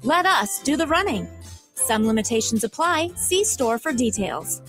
Let us do the running. Some limitations apply. See store for details.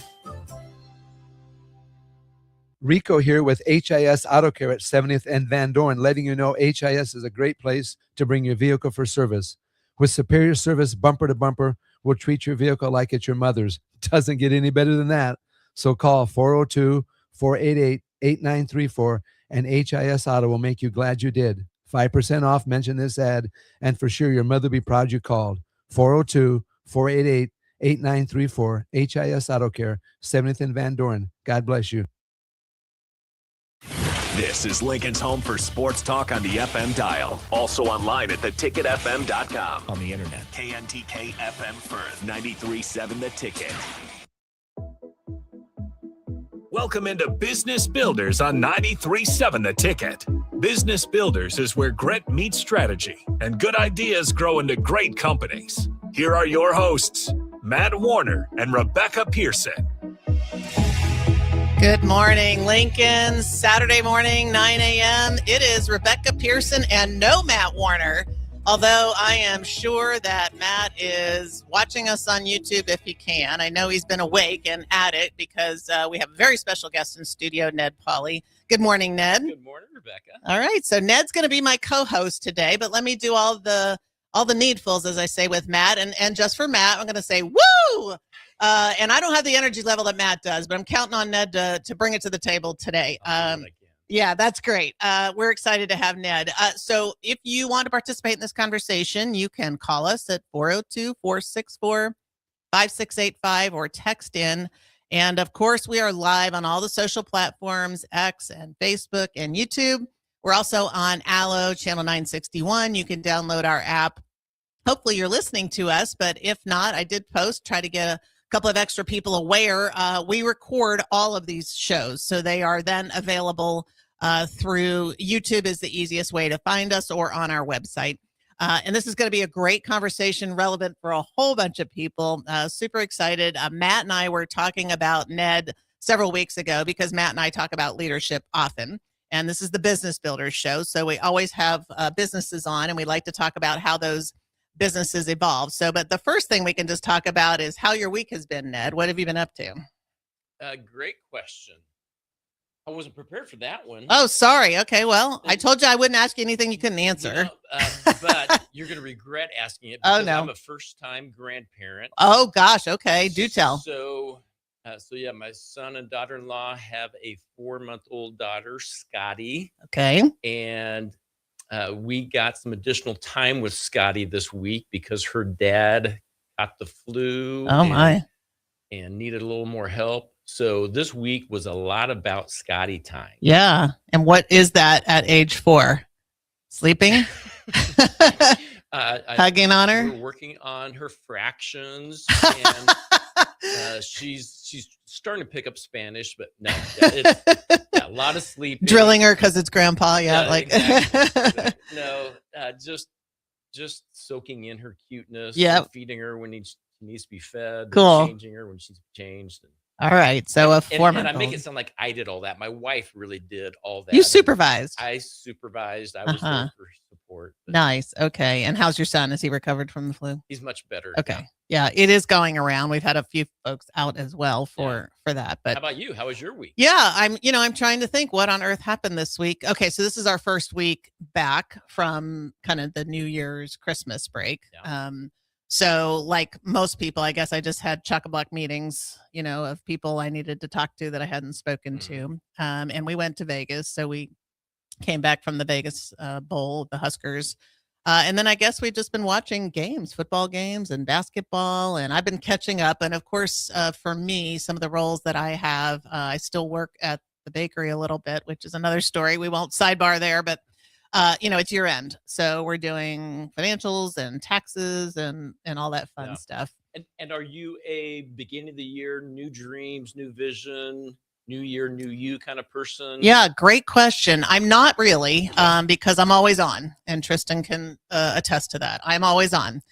Rico here with HIS Auto Care at 70th and Van Dorn, letting you know HIS is a great place to bring your vehicle for service. With superior service bumper to bumper, we'll treat your vehicle like it's your mother's. Doesn't get any better than that. So call 402-488-8934 and HIS Auto will make you glad you did. 5% off, mention this ad, and for sure your mother will be proud you called. 402-488-8934, HIS Auto Care, 70th and Van Dorn. God bless you. This is Lincoln's home for sports talk on the FM dial. Also online at theticketfm.com. On the internet. KNTK FM Firth, 93.7 The Ticket. Welcome into Business Builders on 93.7 The Ticket. Business Builders is where grit meets strategy and good ideas grow into great companies. Here are your hosts, Matt Warner and Rebecca Pearson. Good morning, Lincoln. Saturday morning, 9 a.m. It is Rebecca Pearson and no Matt Warner, although I am sure that Matt is watching us on YouTube if he can. I know he's been awake and at it because we have a very special guest in studio, Ned Pauley. Good morning, Ned. Good morning, Rebecca. All right, so Ned's going to be my co-host today, but let me do all the needfuls, as I say, with Matt. And just for Matt, I'm going to say, woo! And I don't have the energy level that Matt does, but I'm counting on Ned to bring it to the table today. Yeah, that's great. We're excited to have Ned. So if you want to participate in this conversation, you can call us at 402-464-5685 or text in. And of course, we are live on all the social platforms, X and Facebook and YouTube. We're also on Allo, channel 961. You can download our app. Hopefully you're listening to us, but if not, I did try to get a couple of extra people aware. We record all of these shows, so they are then available through YouTube is the easiest way to find us, or on our website. And this is going to be a great conversation relevant for a whole bunch of people. Super excited. Matt and I were talking about Ned several weeks ago because Matt and I talk about leadership often. And this is the Business Builders show. So we always have businesses on, and we like to talk about how those businesses evolve. So, but the first thing we can just talk about is how your week has been, Ned. What have you been up to? Great question. I wasn't prepared for that one. Oh, sorry. Okay, well, I told you I wouldn't ask you anything you couldn't answer. But you're going to regret asking it because I'm a first-time grandparent. Oh, gosh. Okay, do tell. So yeah, my son and daughter-in-law have a 4-month-old daughter, Scotty. Okay. And we got some additional time with Scotty this week because her dad got the flu. Oh, my. And needed a little more help. So this week was a lot about Scotty time. Yeah. And what is that at age 4? Sleeping? Hugging on her? We're working on her fractions. And she's starting to pick up Spanish, but no, it's a lot of sleeping. Drilling her because it's grandpa. Yeah. Exactly. No, just soaking in her cuteness. Yeah. Feeding her when she needs to be fed. Cool. Changing her when she's changed. All right. So a 4-month-old. And I make it sound like I did all that. My wife really did all that. You supervised. I supervised. I was there for support. Nice. Okay. And how's your son? Is he recovered from the flu? He's much better. Okay. Yeah, it is going around. We've had a few folks out as well for that. But how about you? How was your week? Yeah, I'm trying to think what on earth happened this week. Okay, so this is our first week back from kind of the New Year's Christmas break. Yeah. So like most people, I guess I just had chock-a-block meetings, of people I needed to talk to that I hadn't spoken to. And we went to Vegas. So we came back from the Vegas Bowl, the Huskers. And then I guess we've just been watching games, football games and basketball, and I've been catching up. And of course, for me, some of the roles that I have, I still work at the bakery a little bit, which is another story. We won't sidebar there, but it's year end. So we're doing financials and taxes and all that fun stuff. And are you a beginning of the year, new dreams, new vision, new year, new you kind of person? Yeah, great question. I'm not really, because I'm always on, and Tristan can attest to that. I'm always on.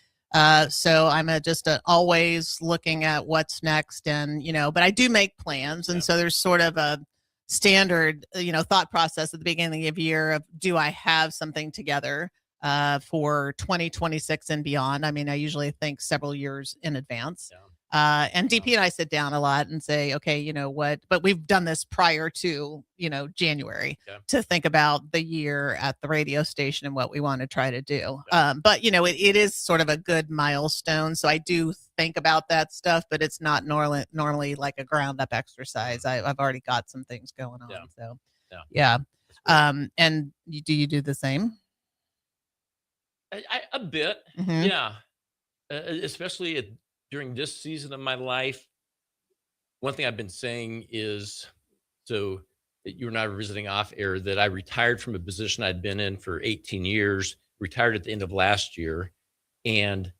So I'm just always looking at what's next, and but I do make plans, and so there's sort of a standard thought process at the beginning of the year of, do I have something together for 2026 and beyond. I mean, I usually think several years in advance. Yeah. And DP and I sit down a lot and say, okay, you know what, but we've done this prior to, January to think about the year at the radio station and what we want to try to do. But, it is sort of a good milestone. So I do think about that stuff, but it's not normally like a ground up exercise. I've already got some things going on. Yeah. So, Yeah. and do you do the same? A bit. Mhm. Yeah. Especially during this season of my life. One thing I've been saying is, so you and I were visiting off air, that I retired from a position I'd been in for 18 years, retired at the end of last year. And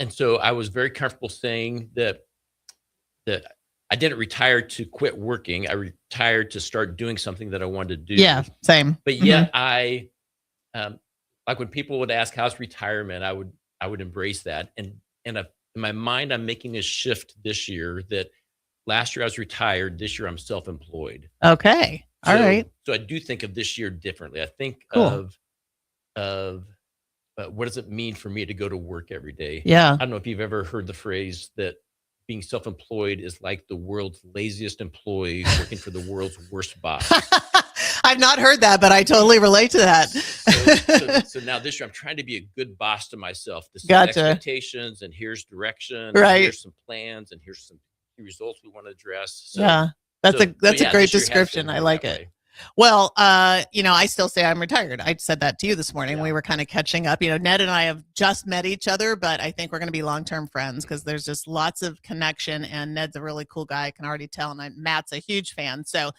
so I was very comfortable saying that I didn't retire to quit working. I retired to start doing something that I wanted to do. Yeah, same. But yet I, like when people would ask, how's retirement? I would embrace that. And in my mind, I'm making a shift this year that last year I was retired. This year I'm self-employed. Okay. All right. So I do think of this year differently. I think Cool. of what does it mean for me to go to work every day? Yeah. I don't know if you've ever heard the phrase that being self-employed is like the world's laziest employee working for the world's worst boss. I've not heard that, but I totally relate to that. So now this year I'm trying to be a good boss to myself. To set Gotcha. expectations, and here's direction. Right. And here's some plans, and here's some key results we want to address. So, Yeah. That's a great this year has description. been I more like that it. way. Well, I still say I'm retired. I said that to you this morning. Yeah. We were kind of catching up. Ned and I have just met each other, but I think we're going to be long-term friends because there's just lots of connection, and Ned's a really cool guy. I can already tell, and Matt's a huge fan. So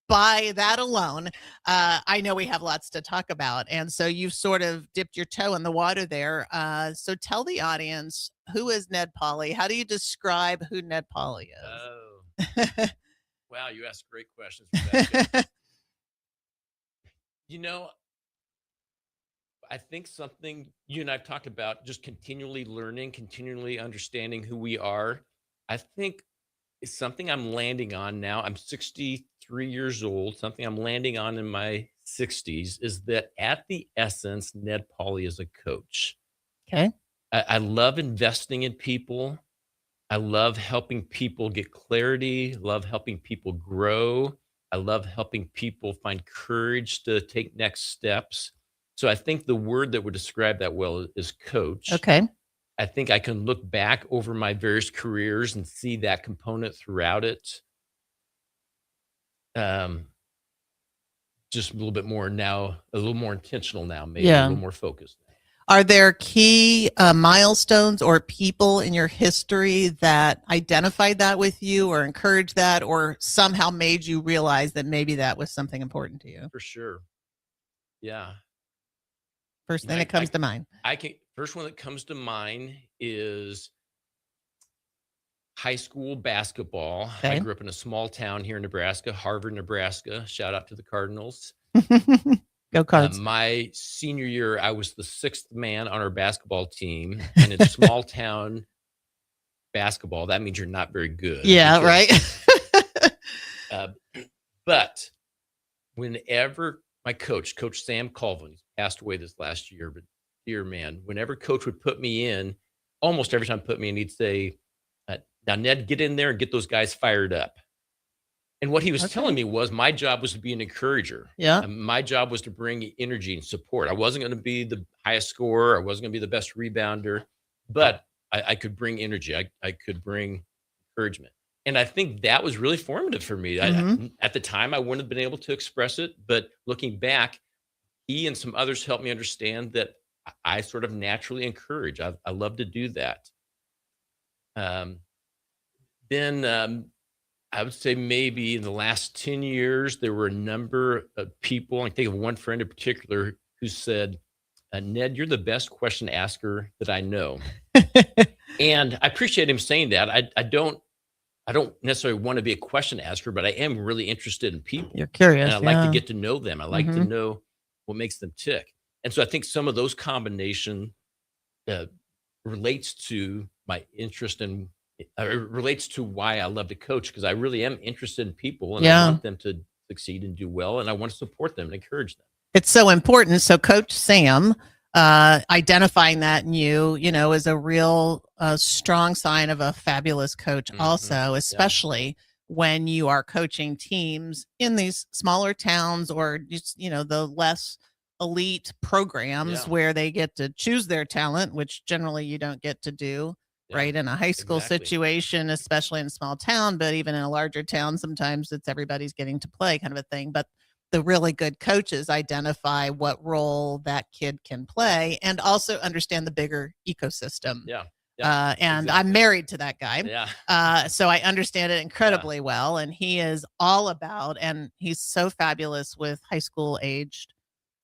by that alone, I know we have lots to talk about. And so you've sort of dipped your toe in the water there. So tell the audience, who is Ned Pauley? How do you describe who Ned Pauley is? Oh, wow. You asked great questions, Rebecca. I think something you and I've talked about, just continually learning, continually understanding who we are. I think it's something I'm landing on now. I'm 63 years old. Something I'm landing on in my 60s is that at the essence, Ned Pauley is a coach. Okay. I love investing in people. I love helping people get clarity, love helping people grow. I love helping people find courage to take next steps. So I think the word that would describe that well is coach. Okay. I think I can look back over my various careers and see that component throughout it. Just a little bit more now, a little more intentional now, maybe a little more focused. Are there key milestones or people in your history that identified that with you or encouraged that or somehow made you realize that maybe that was something important to you? For sure. Yeah. First thing that comes to mind. First one that comes to mind is high school basketball. Okay. I grew up in a small town here in Nebraska, Harvard, Nebraska. Shout out to the Cardinals. Go Cards. My senior year, I was the sixth man on our basketball team. And in small town basketball, that means you're not very good. Yeah, right. But whenever my coach Sam Colvin, passed away this last year, but dear man, whenever coach would put me in, almost every time put me in, he'd say, now, Ned, get in there and get those guys fired up. And what he was telling me was my job was to be an encourager. Yeah. My job was to bring energy and support. I wasn't going to be the highest scorer. I wasn't going to be the best rebounder, but I could bring energy. I could bring encouragement. And I think that was really formative for me. At the time, I wouldn't have been able to express it. But looking back, he and some others helped me understand that I sort of naturally encourage. I love to do that. Then I would say maybe in the last 10 years, there were a number of people, I think of one friend in particular who said, Ned, you're the best question asker that I know. And I appreciate him saying that. I don't necessarily want to be a question asker, but I am really interested in people. You're curious. And I like to get to know them. I like to know what makes them tick. And so I think some of those combination relates to my interest in relates to why I love to coach, because I really am interested in people and I want them to succeed and do well, and I want to support them and encourage them. It's so important. So Coach Sam, identifying that in you, is a real strong sign of a fabulous coach also, especially when you are coaching teams in these smaller towns or just, the less elite programs where they get to choose their talent, which generally you don't get to do. Right. In a high school situation, especially in a small town, but even in a larger town, sometimes it's everybody's getting to play kind of a thing. But the really good coaches identify what role that kid can play and also understand the bigger ecosystem. And I'm married to that guy. So I understand it incredibly well. And he is all about, and he's so fabulous with high school aged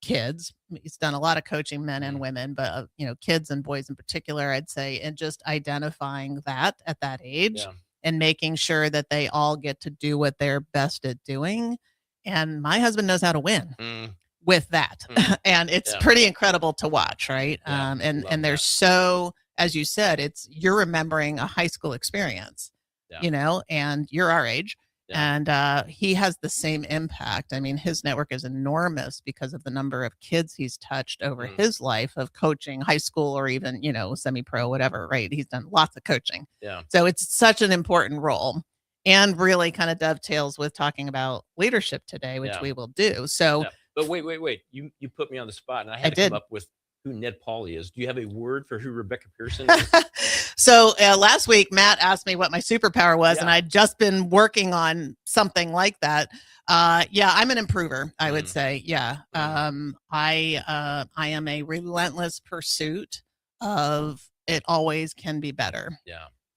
kids. He's done a lot of coaching, men and women, but kids and boys in particular, I'd say, and just identifying that at that age and making sure that they all get to do what they're best at doing. And my husband knows how to win with that. And it's pretty incredible to watch, right? And there's so, as you said, you're remembering a high school experience, and you're our age. And he has the same impact. I mean, his network is enormous because of the number of kids he's touched over his life of coaching high school or even, semi-pro, whatever, right? He's done lots of coaching. So it's such an important role and really kind of dovetails with talking about leadership today, which we will do. So, but wait. You put me on the spot and I had to come up with who Ned Pauley is. Do you have a word for who Rebecca Pearson is? So last week, Matt asked me what my superpower was, and I'd just been working on something like that. I'm an improver, I would say. I am a relentless pursuit of it always can be better.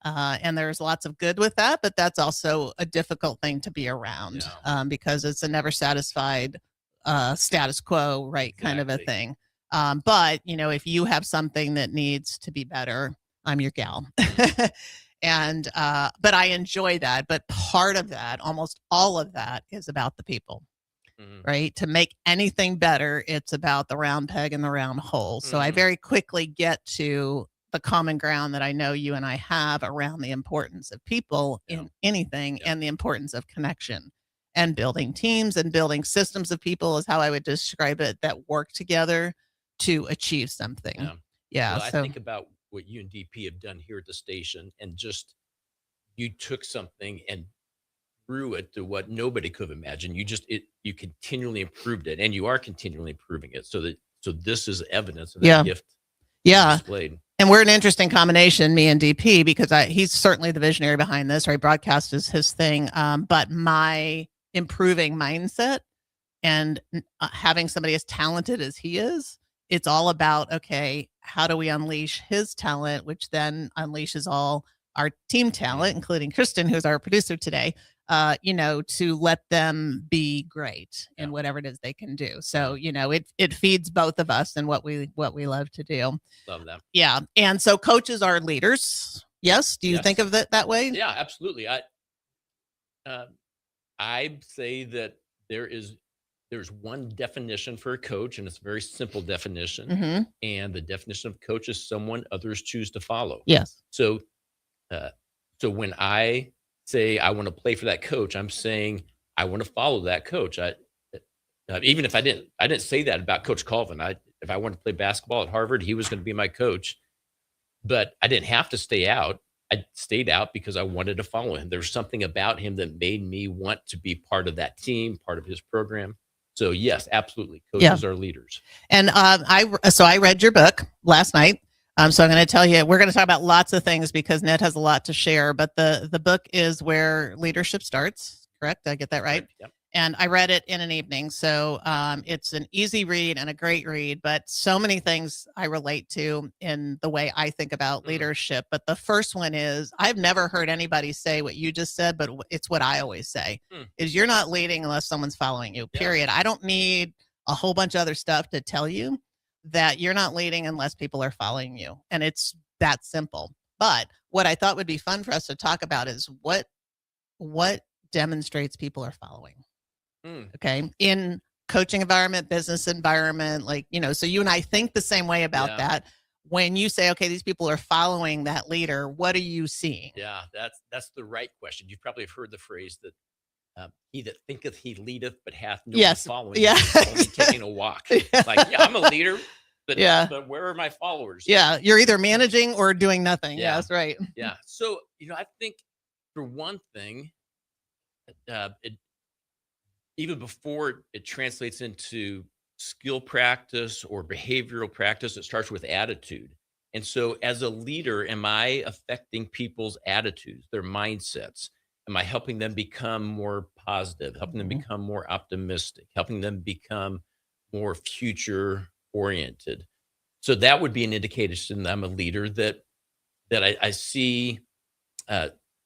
And there's lots of good with that, but that's also a difficult thing to be around because it's a never satisfied status quo, right? Kind of a thing. But, if you have something that needs to be better, I'm your gal. And, but I enjoy that. But part of that, almost all of that is about the people, right? To make anything better, it's about the round peg and the round hole. So I very quickly get to the common ground that I know you and I have around the importance of people in anything and the importance of connection and building teams and building systems of people is how I would describe it that work together to achieve something. Well, I think about what you and DP have done here at the station and just you took something and grew it to what nobody could have imagined. You continually improved it and you are continually improving it. So this is evidence of that gift. Displayed. And we're an interesting combination, me and DP, because he's certainly the visionary behind this, right? Broadcast is his thing. But my improving mindset and having somebody as talented as he is, it's all about, okay, how do we unleash his talent, which then unleashes all our team talent, including Kristen, who's our producer today, to let them be great in whatever it is they can do. So, it feeds both of us and what we love to do. Love that. Yeah. And so coaches are leaders. Yes. Do you think of it that way? Yeah, absolutely. I say that there's one definition for a coach, and it's a very simple definition. And the definition of coach is someone others choose to follow. Yes. So when I say I want to play for that coach, I'm saying I want to follow that coach. Even if I didn't say that about Coach Colvin. If I wanted to play basketball at Harvard, he was going to be my coach. But I didn't have to stay out. I stayed out because I wanted to follow him. There's something about him that made me want to be part of that team, part of his program. So yes, absolutely. Coaches are leaders. And I read your book last night. So I'm going to tell you, we're going to talk about lots of things because Ned has a lot to share, but the book is Where Leadership Starts. Correct? Did I get that right? Yep. And I read it in an evening. So it's an easy read and a great read, but so many things I relate to in the way I think about leadership. But the first one is, I've never heard anybody say what you just said, but it's what I always say, is you're not leading unless someone's following you, period. I don't need a whole bunch of other stuff to tell you that you're not leading unless people are following you. And it's that simple. But what I thought would be fun for us to talk about is what demonstrates people are following. Okay. In coaching environment, business environment, so you and I think the same way about that. When you say, okay, these people are following that leader, what are you seeing? Yeah, that's the right question. You probably have heard the phrase that he that thinketh he leadeth, but hath no one Yes. following, Yeah. is only taking a walk. Like, yeah, I'm a leader, but but where are my followers? Yeah, you're either managing or doing nothing. Yeah. Yeah, that's right. Yeah. So, I think for one thing, even before it translates into skill practice or behavioral practice, it starts with attitude. And so as a leader, am I affecting people's attitudes, their mindsets? Am I helping them become more positive, helping them become more optimistic, helping them become more future oriented? So that would be an indication that I'm a leader, that I see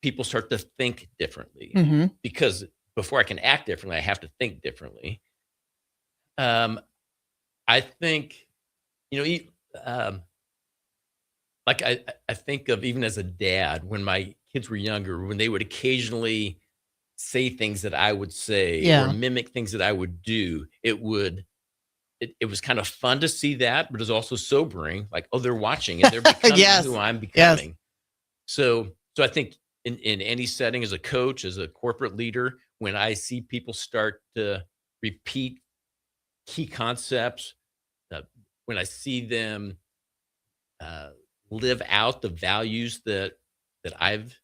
people start to think differently, because before I can act differently, I have to think differently. I think, like I think of, even as a dad, when my kids were younger, when they would occasionally say things that I would say or mimic things that I would do, it was kind of fun to see that, but it was also sobering. Like, oh, they're watching and they're becoming who I'm becoming. So I think in any setting, as a coach, as a corporate leader, when I see people start to repeat key concepts, when I see them live out the values that I've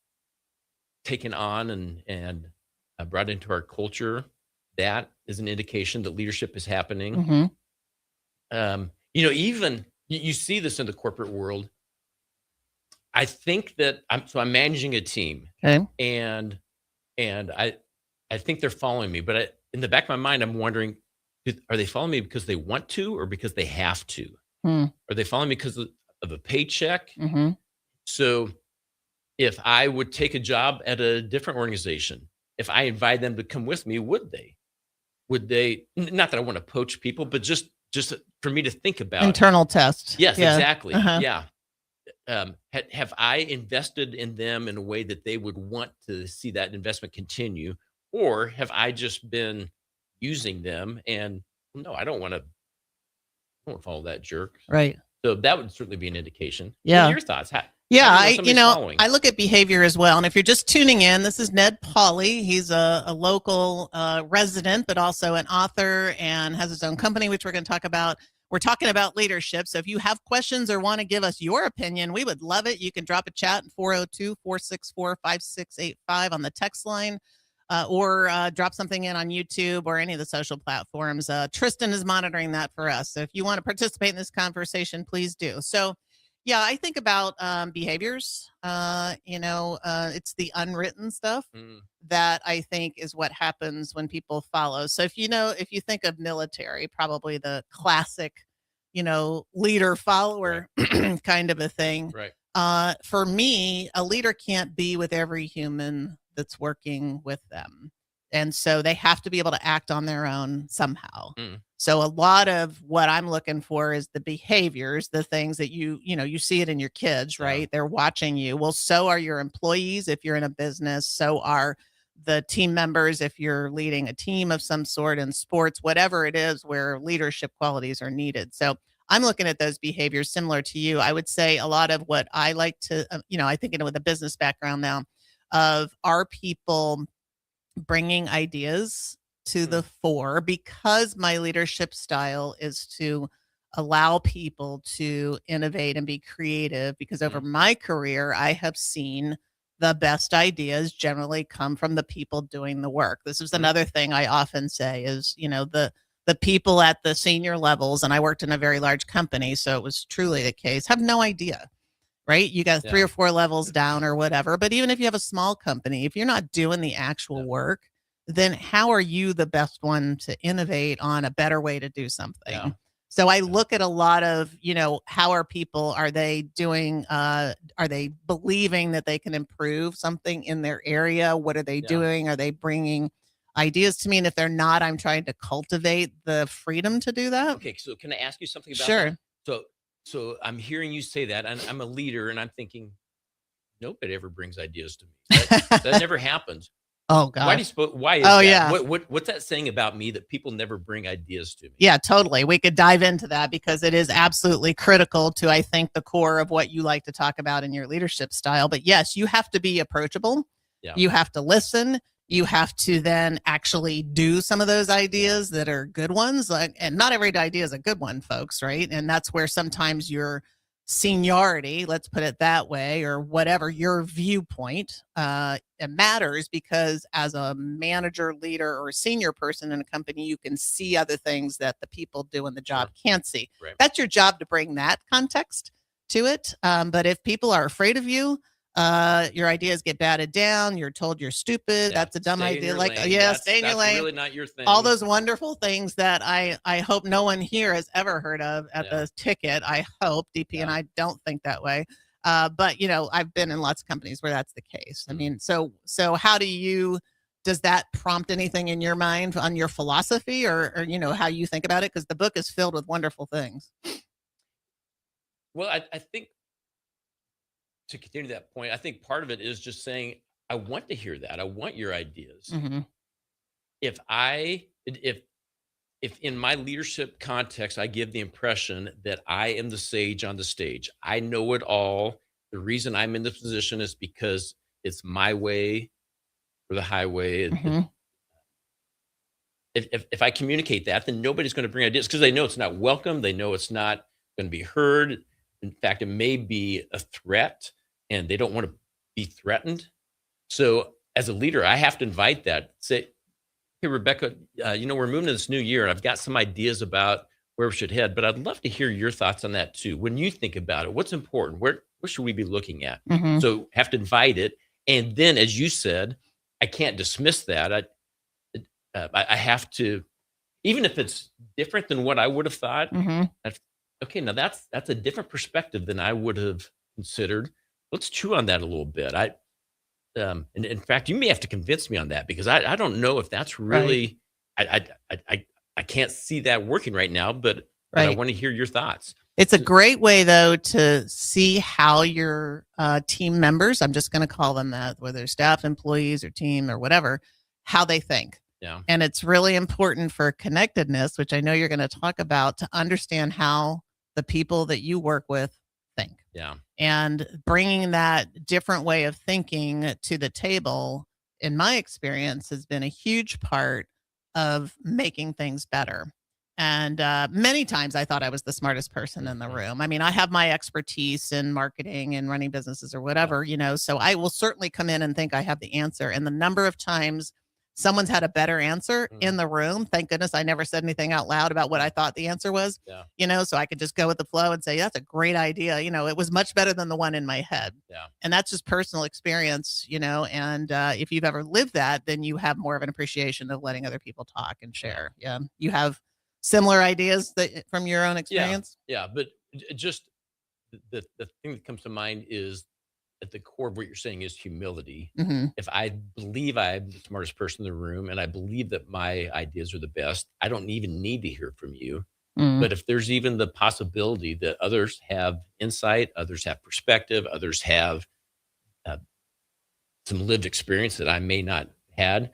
taken on and brought into our culture, that is an indication that leadership is happening. Even you see this in the corporate world. I think that I'm managing a team, and I think they're following me, but in the back of my mind, I'm wondering, are they following me because they want to, or because they have to? Are they following me because of a paycheck? So if I would take a job at a different organization, if I invite them to come with me, would they? Not that I want to poach people, but just for me to think about. Internal test. Yes, exactly. Yeah. Have I invested in them in a way that they would want to see that investment continue? Or have I just been using them? And no, I don't want to follow that jerk. Right. So that would certainly be an indication. Yeah. What are your thoughts? I look at behavior as well. And if you're just tuning in, this is Ned Pauley. He's a local resident, but also an author, and has his own company, which we're going to talk about. We're talking about leadership. So if you have questions or want to give us your opinion, we would love it. You can drop a chat at 402-464-5685 on the text line, or drop something in on YouTube or any of the social platforms. Tristan is monitoring that for us. So if you want to participate in this conversation, please do. So yeah, I think about behaviors. It's the unwritten stuff that I think is what happens when people follow. So if you think of military, probably the classic, leader follower kind of a thing. Right. For me, a leader can't be with every human that's working with them. And so they have to be able to act on their own somehow. So a lot of what I'm looking for is the behaviors, the things that you see it in your kids, right? Yeah. They're watching you. Well, so are your employees if you're in a business. So are the team members if you're leading a team of some sort in sports, whatever it is where leadership qualities are needed. So I'm looking at those behaviors similar to you. I would say a lot of what I like to, I think with a business background now, of our people bringing ideas to the fore, because my leadership style is to allow people to innovate and be creative, because over my career, I have seen the best ideas generally come from the people doing the work. This is another thing I often say is, the people at the senior levels, and I worked in a very large company, so it was truly the case, have no idea. Right? You got 3 or 4 levels down or whatever. But even if you have a small company, if you're not doing the actual work, then how are you the best one to innovate on a better way to do something? Yeah. So I look at a lot of, how are they doing, are they believing that they can improve something in their area? What are they doing? Are they bringing ideas to me? And if they're not, I'm trying to cultivate the freedom to do that. Okay. So can I ask you something about that? So I'm hearing you say that, and I'm a leader, and I'm thinking, nobody ever brings ideas to me. That never happens. Oh God. Why is that? Yeah. What's that saying about me, that people never bring ideas to me? Yeah, totally. We could dive into that, because it is absolutely critical to, I think, the core of what you like to talk about in your leadership style. But yes, you have to be approachable. Yeah. You have to listen. You have to then actually do some of those ideas that are good ones. And not every idea is a good one, folks, right? And that's where sometimes your seniority, let's put it that way, or whatever your viewpoint, it matters, because as a manager, leader, or senior person in a company, you can see other things that the people doing the job can't see. Right. That's your job, to bring that context to it. But if people are afraid of you, your ideas get batted down. You're told you're stupid. That's a dumb idea. Like, stay in your lane. Really not your thing. All those wonderful things that I hope no one here has ever heard of at the ticket. I hope DP and I don't think that way. But I've been in lots of companies where that's the case. I mean, so how does that prompt anything in your mind on your philosophy or how you think about it? Because the book is filled with wonderful things. Well, I think, to continue that point, I think part of it is just saying, I want to hear that. I want your ideas. Mm-hmm. If in my leadership context, I give the impression that I am the sage on the stage, I know it all. The reason I'm in this position is because it's my way or the highway. Mm-hmm. If I communicate that, then nobody's going to bring ideas, because they know it's not welcome. They know it's not going to be heard. In fact, it may be a threat, and they don't want to be threatened. So as a leader, I have to invite that. Say, hey, Rebecca, we're moving to this new year, and I've got some ideas about where we should head, but I'd love to hear your thoughts on that too. When you think about it, what's important? What should we be looking at? Mm-hmm. So have to invite it. And then, as you said, I can't dismiss that. I have to, even if it's different than what I would have thought, Mm-hmm. okay, now that's a different perspective than I would have considered. Let's chew on that a little bit. And in fact, you may have to convince me on that, because I don't know if that's really, I can't see that working right now, but I want to hear your thoughts. It's a great way, though, to see how your team members, I'm just going to call them that, whether staff, employees, or team, or whatever, how they think. Yeah. And it's really important for connectedness, which I know you're going to talk about, to understand how the people that you work with think. Yeah. And bringing that different way of thinking to the table, in my experience, has been a huge part of making things better. And many times I thought I was the smartest person in the room. I mean, I have my expertise in marketing and running businesses or whatever, so I will certainly come in and think I have the answer. And the number of times someone's had a better answer in the room, thank goodness I never said anything out loud about what I thought the answer was, so I could just go with the flow and say, that's a great idea. It was much better than the one in my head. Yeah. And that's just personal experience, and if you've ever lived that, then you have more of an appreciation of letting other people talk and share. Yeah. You have similar ideas from your own experience? Yeah. But just the thing that comes to mind is, at the core of what you're saying, is humility. Mm-hmm. If I believe I'm the smartest person in the room, and I believe that my ideas are the best, I don't even need to hear from you. Mm-hmm. But if there's even the possibility that others have insight, others have perspective, others have some lived experience that I may not had,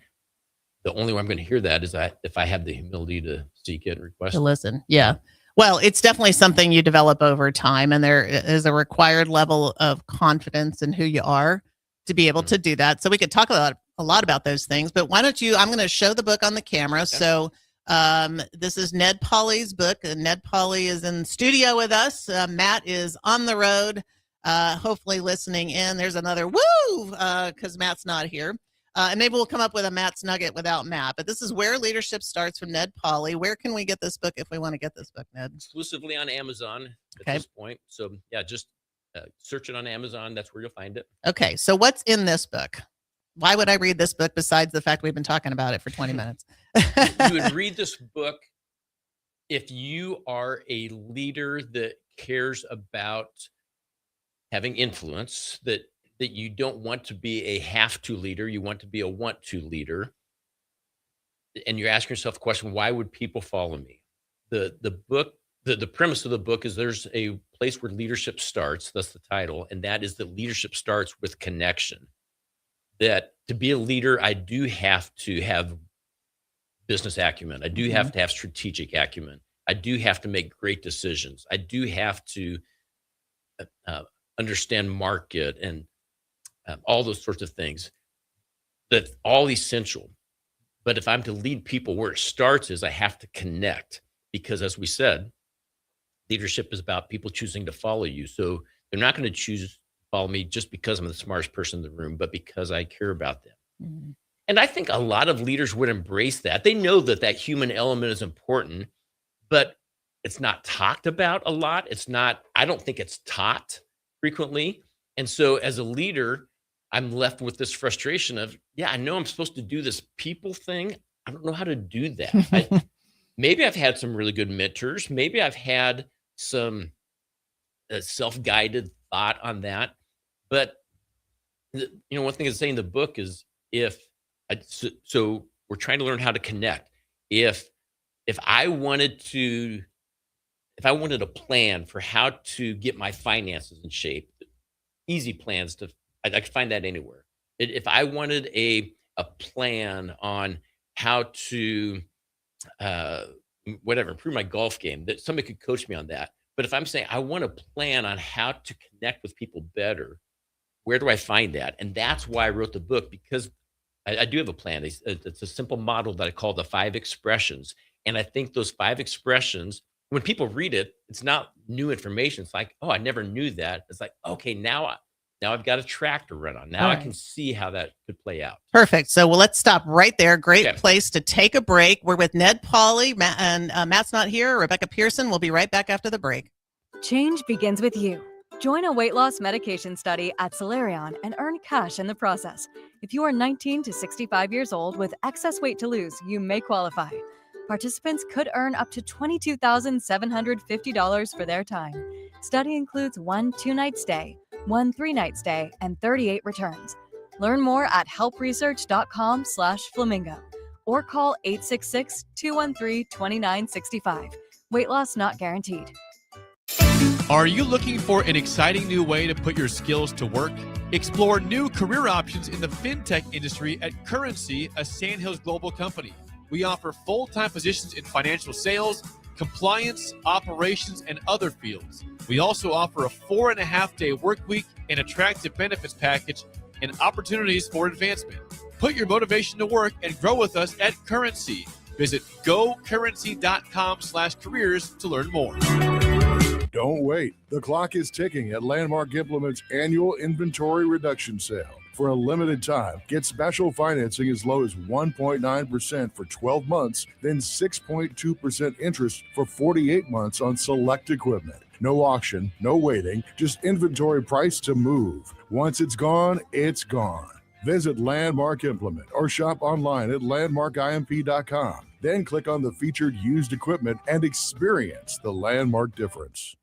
the only way I'm going to hear that is if I have the humility to seek it and request to listen. Yeah. Well, it's definitely something you develop over time, and there is a required level of confidence in who you are to be able to do that. So we could talk a lot about those things, but why don't I'm going to show the book on the camera. Okay. So this is Ned Pauley's book, and Ned Pauley is in studio with us. Matt is on the road, hopefully listening in. There's another woo, because Matt's not here. And maybe we'll come up with a Matt's Nugget without Matt. But this is Where Leadership Starts from Ned Pauley. Where can we get this book if we want to get this book, Ned? Exclusively on Amazon at this point. So, yeah, just search it on Amazon. That's where you'll find it. Okay. So what's in this book? Why would I read this book besides the fact we've been talking about it for 20 minutes? You would read this book if you are a leader that cares about having influence, that you don't want to be a have-to leader. You want to be a want-to leader. And you're asking yourself the question, why would people follow me? The book, the premise of the book is there's a place where leadership starts. That's the title. And that is that leadership starts with connection. That to be a leader, I do have to have business acumen. I do have to have strategic acumen. I do have to make great decisions. I do have to understand market and all those sorts of things. that's all essential. But if I'm to lead people, where it starts is I have to connect, because as we said, leadership is about people choosing to follow you. So they're not going to choose to follow me just because I'm the smartest person in the room, but because I care about them. Mm-hmm. And I think a lot of leaders would embrace that. They know that that human element is important, but it's not talked about a lot. I don't think it's taught frequently. And so as a leader, I'm left with this frustration of, I know I'm supposed to do this people thing. I don't know how to do that. Maybe I've had some really good mentors. Maybe I've had some self-guided thought on that. But, one thing I say in the book is so we're trying to learn how to connect. If I wanted a plan for how to get my finances in shape, easy plans I could find that anywhere. If I wanted a plan on how to improve my golf game, that somebody could coach me on that. But if I'm saying I want a plan on how to connect with people better, where do I find that? And that's why I wrote the book, because I do have a plan. It's a simple model that I call the 5 expressions. And I think those 5 expressions, when people read it, it's not new information. It's like, oh, I never knew that. It's like, okay, now I've got a track to run on. Now I can see how that could play out. Perfect. So, let's stop right there. Great place to take a break. We're with Ned Pauley, and Matt's not here. Rebecca Pearson. We'll be right back after the break. Change begins with you. Join a weight loss medication study at Solarion and earn cash in the process. If you are 19 to 65 years old with excess weight to lose, you may qualify. Participants could earn up to $22,750 for their time. Study includes 1 2-night stay, 1 3-night stay, and 38 returns. Learn more at helpresearch.com/flamingo or call 866-213-2965. Weight loss not guaranteed. Are you looking for an exciting new way to put your skills to work? Explore new career options in the fintech industry at Currency, a Sandhills Global company. We offer full-time positions in financial sales, compliance, operations, and other fields. We also offer a 4.5-day work week, an attractive benefits package, and opportunities for advancement. Put your motivation to work and grow with us at Currency. Visit gocurrency.com/careers to learn more. Don't wait. The clock is ticking at Landmark Implement's annual inventory reduction sale. For a limited time, get special financing as low as 1.9% for 12 months, then 6.2% interest for 48 months on select equipment. No auction, no waiting, just inventory price to move. Once it's gone, it's gone. Visit Landmark Implement or shop online at landmarkimp.com. Then click on the featured used equipment and experience the Landmark difference.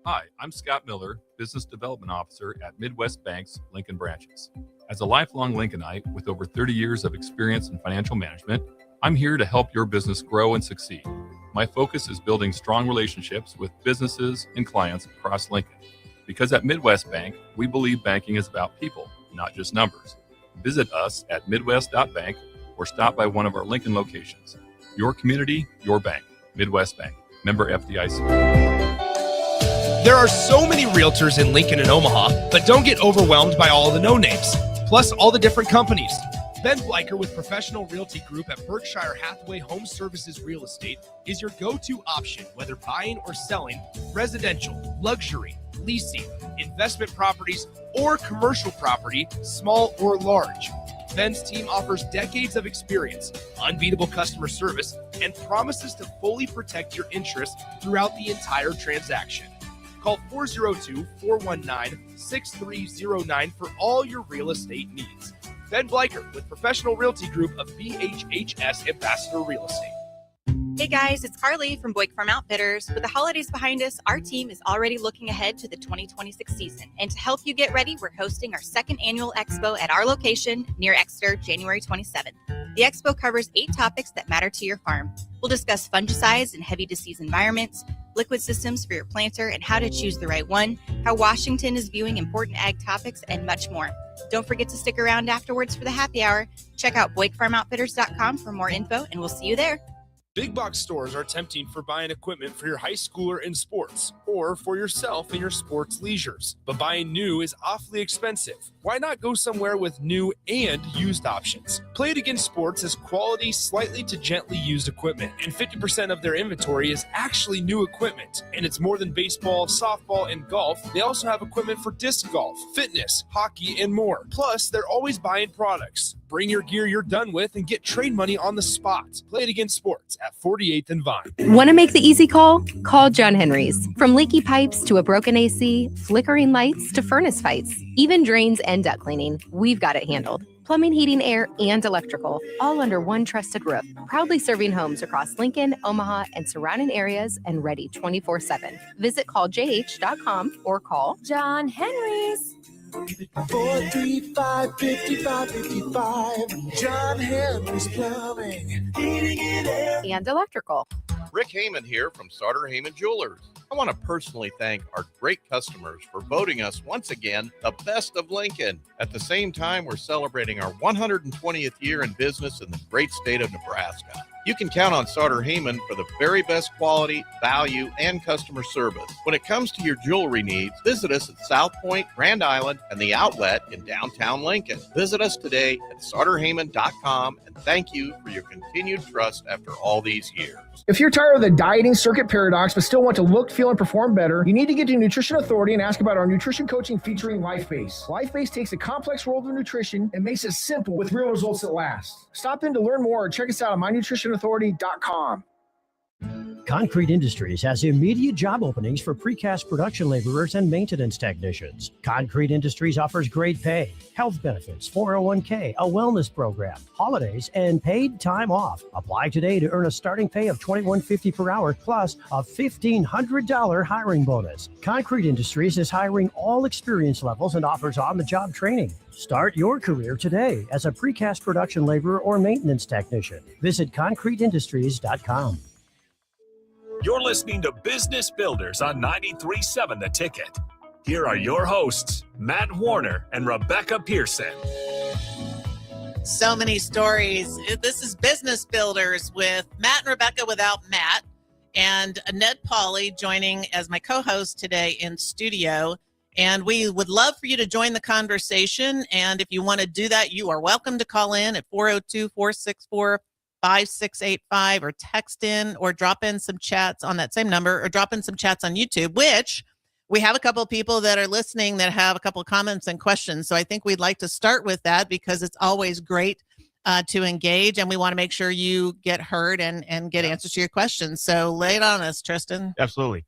Hi, I'm Scott Miller, Business Development Officer at Midwest Bank's Lincoln branches. As a lifelong Lincolnite with over 30 years of experience in financial management, I'm here to help your business grow and succeed. My focus is building strong relationships with businesses and clients across Lincoln. Because at Midwest Bank, we believe banking is about people, not just numbers. Visit us at midwest.bank or stop by one of our Lincoln locations. Your community, your bank. Midwest Bank. Member FDIC. There are so many realtors in Lincoln and Omaha, but don't get overwhelmed by all the no-names, plus all the different companies. Ben Bleicher with Professional Realty Group at Berkshire Hathaway Home Services Real Estate is your go-to option, whether buying or selling residential, luxury, leasing, investment properties, or commercial property, small or large. Ben's team offers decades of experience, unbeatable customer service, and promises to fully protect your interests throughout the entire transaction. Call 402-419-6309 for all your real estate needs. Ben Bleicher with Professional Realty Group of BHHS Ambassador Real Estate. Hey guys, it's Carly from Boyk Farm Outfitters. With the holidays behind us, our team is already looking ahead to the 2026 season. And to help you get ready, we're hosting our second annual expo at our location near Exeter, January 27th. The expo covers 8 topics that matter to your farm. We'll discuss fungicides in heavy disease environments, liquid systems for your planter and how to choose the right one, how Washington is viewing important ag topics, and much more. Don't forget to stick around afterwards for the happy hour. Check out BoykFarmOutfitters.com for more info, and we'll see you there. Big box stores are tempting for buying equipment for your high schooler in sports or for yourself in your sports leisures. But buying new is awfully expensive. Why not go somewhere with new and used options? Play It Again Sports has quality, slightly to gently used equipment, and 50% of their inventory is actually new equipment. And it's more than baseball, softball, and golf. They also have equipment for disc golf, fitness, hockey, and more. Plus, they're always buying products. Bring your gear you're done with and get trade money on the spot. Play It Again Sports at 48th and Vine. Want to make the easy call? Call John Henry's. From leaky pipes to a broken AC, flickering lights to furnace fights, even drains and duct cleaning, we've got it handled. Plumbing, heating, air, and electrical, all under one trusted roof. Proudly serving homes across Lincoln, Omaha, and surrounding areas, and ready 24/7. Visit calljh.com or call John Henry's. 435-5555. John Henry's Plumbing, Heating and Air. and electrical. Rick Heyman here from Sauter Heyman Jewelers. I want to personally thank our great customers for voting us once again the best of Lincoln. At the same time, we're celebrating our 120th year in business in the great state of Nebraska. You can count on Sauter Heyman for the very best quality, value, and customer service. When it comes to your jewelry needs, visit us at South Point, Grand Island, and the Outlet in downtown Lincoln. Visit us today at sauterheyman.com, and thank you for your continued trust after all these years. If you're tired of the dieting circuit paradox but still want to look, feel, and perform better, you need to get to Nutrition Authority and ask about our nutrition coaching featuring LifeBase. LifeBase takes a complex world of nutrition and makes it simple with real results that last. Stop in to learn more or check us out at mynutritionauthority.com. Concrete Industries has immediate job openings for precast production laborers and maintenance technicians. Concrete Industries offers great pay, health benefits, 401k, a wellness program, holidays, and paid time off. Apply today to earn a starting pay of $21.50 per hour plus a $1,500 hiring bonus. Concrete Industries is hiring all experience levels and offers on-the-job training. Start your career today as a precast production laborer or maintenance technician. Visit concreteindustries.com. You're listening to Business Builders on 93.7 The Ticket. Here are your hosts, Matt Warner and Rebecca Pearson. So many stories. This is Business Builders with Matt and Rebecca without Matt, and Ned Pauley joining as my co-host today in studio. And we would love for you to join the conversation. And if you want to do that, you are welcome to call in at 402-464-5685 or text in or drop in some chats on that same number or drop in some chats on YouTube, which we have a couple of people that are listening that have a couple of comments and questions. So I think we'd like to start with that because it's always great to engage, and we want to make sure you get heard and get answers to your questions. So lay it on us, Tristan. Absolutely.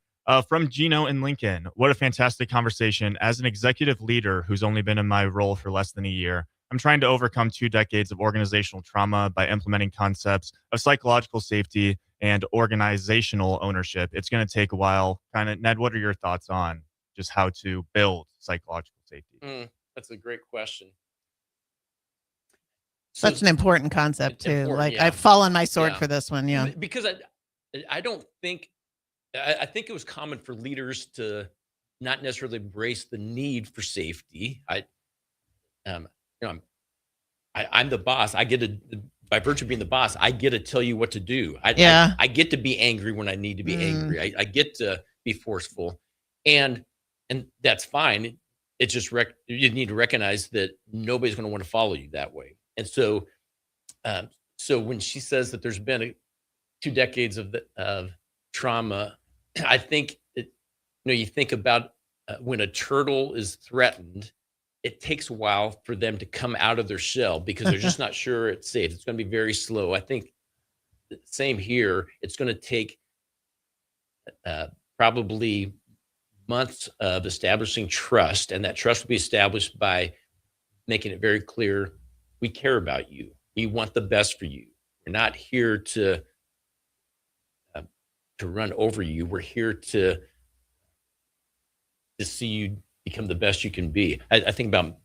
From Gino in Lincoln, what a fantastic conversation. As an executive leader who's only been in my role for less than a year, I'm trying to overcome 2 decades of organizational trauma by implementing concepts of psychological safety and organizational ownership. It's going to take a while. Ned, what are your thoughts on just how to build psychological safety? That's a great question. Such an important concept too. Yeah. I fall on my sword for this one. Yeah. Because I don't think, I think it was common for leaders to not necessarily embrace the need for safety. I'm the boss. I get to, by virtue of being the boss, I get to tell you what to do. I get to be angry when I need to be angry. I get to be forceful, and that's fine. It's just you need to recognize that nobody's going to want to follow you that way. And so, so when she says that there's been 2 decades of trauma, I think you think about when a turtle is threatened, it takes a while for them to come out of their shell because they're just not sure it's safe. It's going to be very slow. I think same here. It's going to take probably months of establishing trust, and that trust will be established by making it very clear we care about you. We want the best for you. We're not here to run over you. We're here to see you become the best you can be. I think about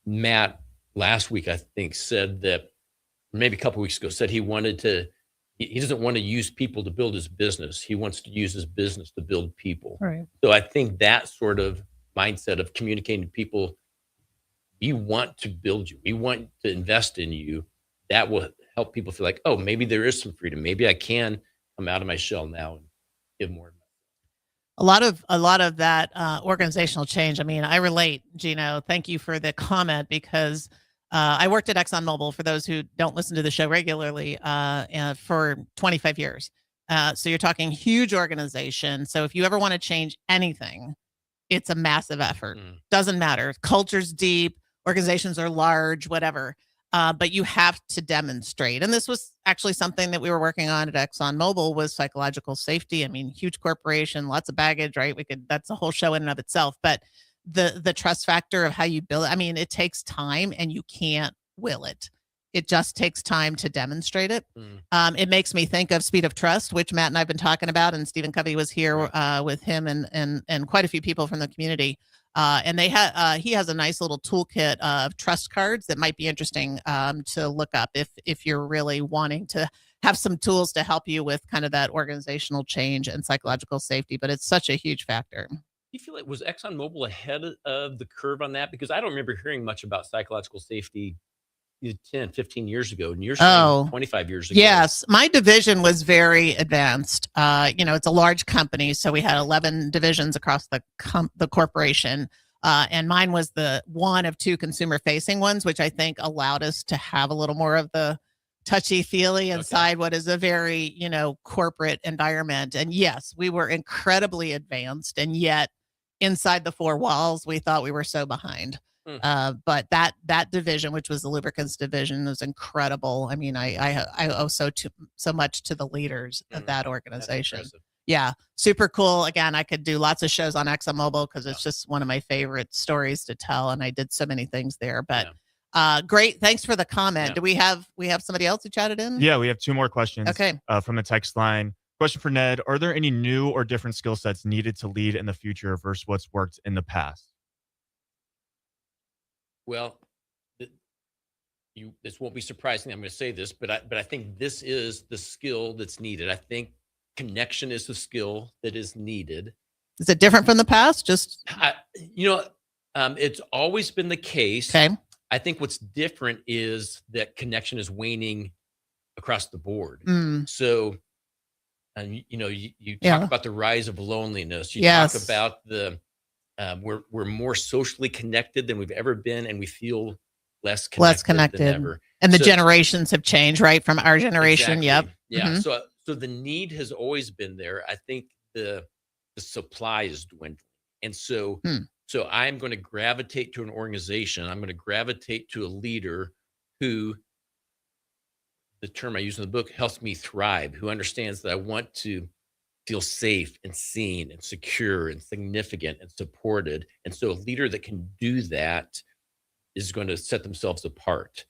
Matt last week, I think said that, maybe a couple of weeks ago, said he doesn't want to use people to build his business. He wants to use his business to build people. Right. So I think that sort of mindset of communicating to people, we want to build you. We want to invest in you. That will help people feel like, oh, maybe there is some freedom. Maybe I can come out of my shell now and give more. A lot of that organizational change. I mean, I relate, Gino. Thank you for the comment because I worked at ExxonMobil, for those who don't listen to the show regularly, for 25 years. So you're talking huge organization. So if you ever want to change anything, it's a massive effort. Doesn't matter. Culture's deep, organizations are large, whatever. But you have to demonstrate. And this was actually something that we were working on at ExxonMobil was psychological safety. I mean, huge corporation, lots of baggage, right? That's a whole show in and of itself. But the trust factor of how you build it, I mean, it takes time and you can't will it. It just takes time to demonstrate it. It makes me think of Speed of Trust, which Matt and I've been talking about, and Stephen Covey was here with him and quite a few people from the community. And he has a nice little toolkit of trust cards that might be interesting to look up if you're really wanting to have some tools to help you with kind of that organizational change and psychological safety. But it's such a huge factor. Do you feel like was ExxonMobil ahead of the curve on that? Because I don't remember hearing much about psychological safety 10, 15 years ago, and you're saying 25 years ago. Yes. My division was very advanced. It's a large company, so we had 11 divisions across the corporation. And mine was the one of two consumer-facing ones, which I think allowed us to have a little more of the touchy-feely inside what is a very, corporate environment. And yes, we were incredibly advanced, and yet inside the four walls, we thought we were so behind. But that division, which was the lubricants division, was incredible. I mean, I owe so much to the leaders of that organization. Yeah, super cool. Again, I could do lots of shows on ExxonMobil because it's just one of my favorite stories to tell, and I did so many things there. But great, thanks for the comment. Do we have somebody else who chatted in? Yeah, we have two more questions. Okay, from the text line. Question for Ned: are there any new or different skill sets needed to lead in the future versus what's worked in the past? Well, this won't be surprising. I'm going to say this, but I think this is the skill that's needed. I think connection is the skill that is needed. Is it different from the past? It's always been the case. Okay. I think what's different is that connection is waning across the board. So, you talk about the rise of loneliness. You talk about we're more socially connected than we've ever been, and we feel less connected than ever. And the generations have changed, right? From our generation. Exactly. Yep. Yeah. Mm-hmm. So the need has always been there. I think the supply is dwindling. And so I'm going to gravitate to an organization. I'm going to gravitate to a leader who, the term I use in the book, helps me thrive, who understands that I want to feel safe and seen and secure and significant and supported. And so a leader that can do that is going to set themselves apart.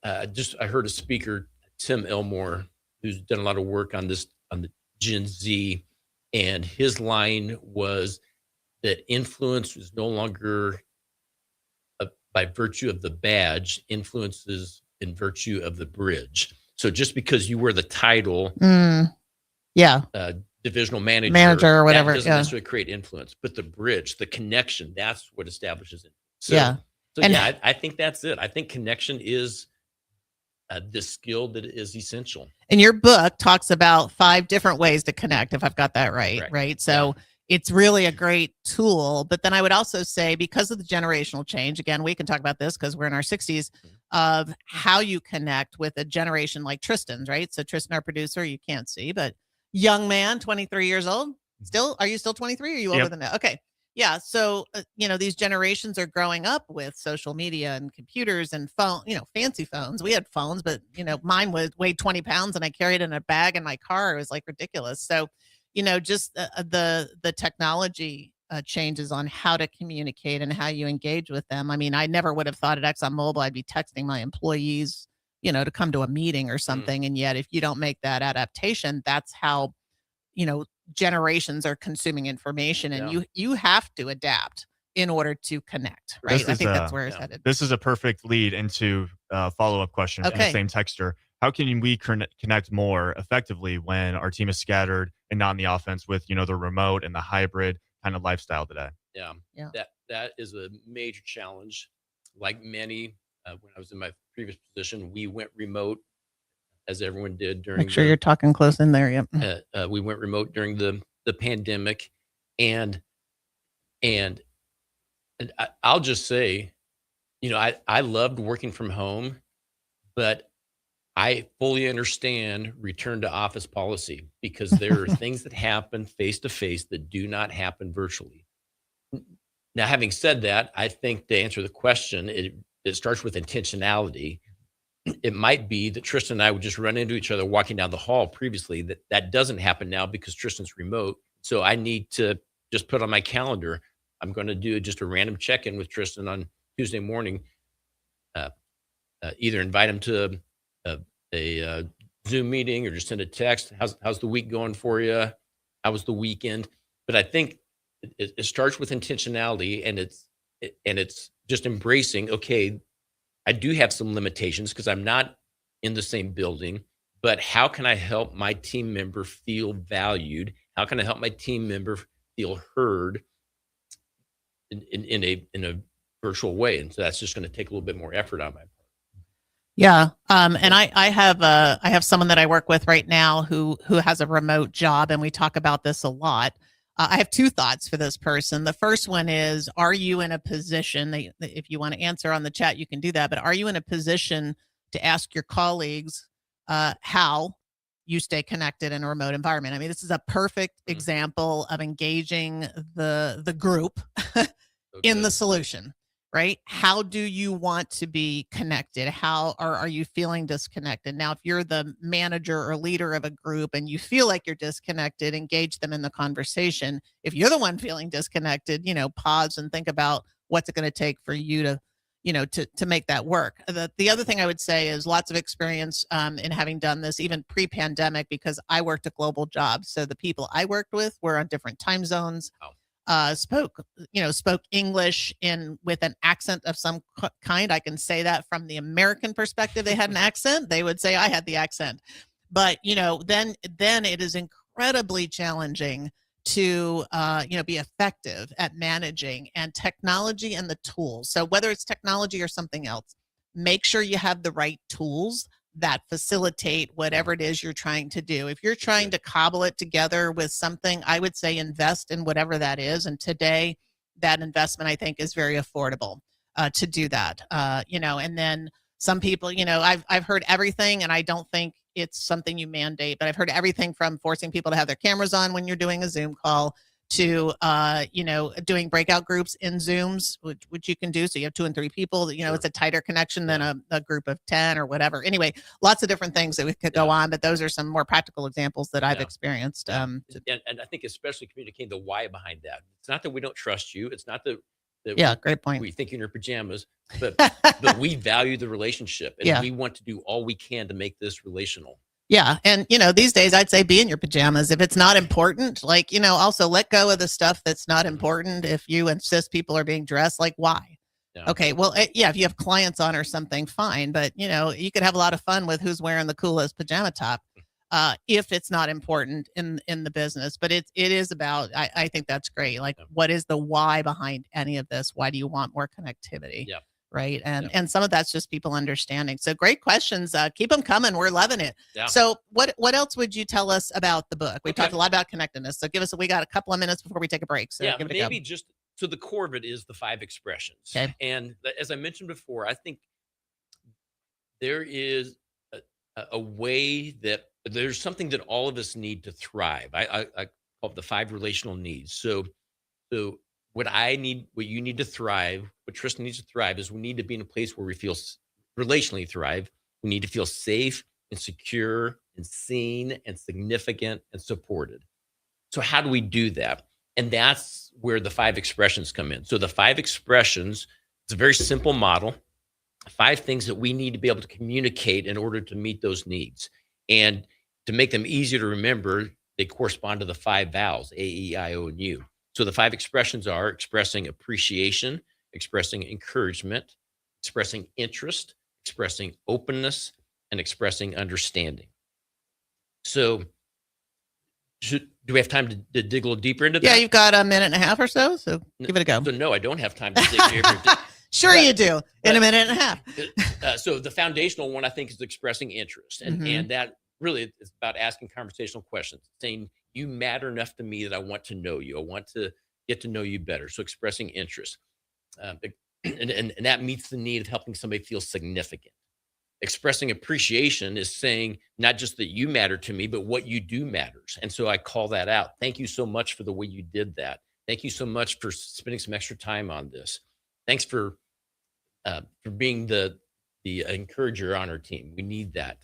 I heard a speaker, Tim Elmore, who's done a lot of work on the Gen Z, and his line was that influence is no longer by virtue of the badge, influence is in virtue of the bridge. So just because you wear the title, divisional manager or whatever, that doesn't necessarily create influence, but the bridge, the connection, that's what establishes it. I think that's it. I think connection is the skill that is essential. And your book talks about 5 different ways to connect, if I've got that right? So it's really a great tool. But then I would also say, because of the generational change, again, we can talk about this because we're in our 60s, of how you connect with a generation like Tristan's, right? So Tristan, our producer, you can't see, but young man, 23 years old. Are you still 23? Or are you older than that? Okay. Yeah. So, these generations are growing up with social media and computers and phone, fancy phones. We had phones, but, mine weighed 20 pounds and I carried it in a bag in my car. It was like ridiculous. So, just the technology changes on how to communicate and how you engage with them. I mean, I never would have thought at ExxonMobil I'd be texting my employees, to come to a meeting or something. And yet, if you don't make that adaptation, that's how, generations are consuming information, and you have to adapt in order to connect, right? I think that's where it's headed. This is a perfect lead into a follow-up question from the same texter. How can we connect more effectively when our team is scattered and not in the offense with, the remote and the hybrid kind of lifestyle today? Yeah. That is a major challenge. Like many, when I was in my previous position, we went remote as everyone did during. Make sure you're talking close in there. Yep. We went remote during the pandemic, and I'll just say, I loved working from home, but I fully understand return to office policy because there are things that happen face to face that do not happen virtually. Now, having said that, I think to answer the question, it starts with intentionality. It might be that Tristan and I would just run into each other walking down the hall previously. That doesn't happen now because Tristan's remote. So I need to just put on my calendar, I'm going to do just a random check-in with Tristan on Tuesday morning. Either invite him to a Zoom meeting or just send a text. How's the week going for you? How was the weekend? But I think it starts with intentionality, and it's just embracing, okay, I do have some limitations because I'm not in the same building, but how can I help my team member feel valued? How can I help my team member feel heard in a virtual way? And so that's just going to take a little bit more effort on my part. Yeah. And I have someone that I work with right now who has a remote job, and we talk about this a lot. I have two thoughts for this person. The first one is, are you in a position that, if you want to answer on the chat, you can do that, but are you in a position to ask your colleagues how you stay connected in a remote environment? I mean, this is a perfect example of engaging the group in the solution, right? How do you want to be connected? How are you feeling disconnected? Now, if you're the manager or leader of a group and you feel like you're disconnected, engage them in the conversation. If you're the one feeling disconnected, pause and think about what's it going to take for you to, to make that work. The other thing I would say is lots of experience in having done this, even pre-pandemic, because I worked a global job. So the people I worked with were on different time zones. Spoke English with an accent of some kind. I can say that from the American perspective, they had an accent. They would say I had the accent, but then it is incredibly challenging to be effective at managing, and technology and the tools. So whether it's technology or something else, make sure you have the right tools that facilitate whatever it is you're trying to do. If you're trying to cobble it together with something, I would say invest in whatever that is. And today, that investment, I think, is very affordable to do that. And then some people, I've heard everything, and I don't think it's something you mandate, but I've heard everything from forcing people to have their cameras on when you're doing a Zoom call to, doing breakout groups in Zooms, which you can do. So you have 2 and 3 people, it's a tighter connection than a group of 10 or whatever. Anyway, lots of different things that we could go on, but those are some more practical examples that I've experienced. And I think especially communicating the why behind that. It's not that we don't trust you. It's not that great point. We think you're in your pajamas, but we value the relationship, and we want to do all we can to make this relational. Yeah. And, these days I'd say be in your pajamas. If it's not important, also let go of the stuff that's not important. If you insist people are being dressed, why? Yeah. Okay. Well, if you have clients on or something, fine. But, you could have a lot of fun with who's wearing the coolest pajama top if it's not important in the business. But it is about, I think that's great. What is the why behind any of this? Why do you want more connectivity? Yeah. Right. And some of that's just people understanding. So great questions. Keep them coming. We're loving it. Yeah. So what else would you tell us about the book? We talked a lot about connectedness. So we got a couple of minutes before we take a break. So give it maybe just, so the core of it is the 5 expressions. Okay. And as I mentioned before, I think there is a way that there's something that all of us need to thrive. I call it the 5 relational needs. So what you need to thrive, what Tristan needs to thrive is we need to be in a place where we feel relationally thrive. We need to feel safe and secure and seen and significant and supported. So how do we do that? And that's where the 5 expressions come in. So the 5 expressions, it's a very simple model, 5 things that we need to be able to communicate in order to meet those needs. And to make them easier to remember, they correspond to the 5 vowels, A, E, I, O, and U. So the 5 expressions are expressing appreciation, expressing encouragement, expressing interest, expressing openness, and expressing understanding. So do we have time to dig a little deeper into that? Yeah, you've got a minute and a half or so give it a go. So no, I don't have time to dig deeper. Sure you do, in a minute and a half. So the foundational one, I think, is expressing interest. And that really is about asking conversational questions, saying, you matter enough to me that I want to know you. I want to get to know you better. So expressing interest. And that meets the need of helping somebody feel significant. Expressing appreciation is saying not just that you matter to me, but what you do matters. And so I call that out. Thank you so much for the way you did that. Thank you so much for spending some extra time on this. Thanks for being the encourager on our team. We need that.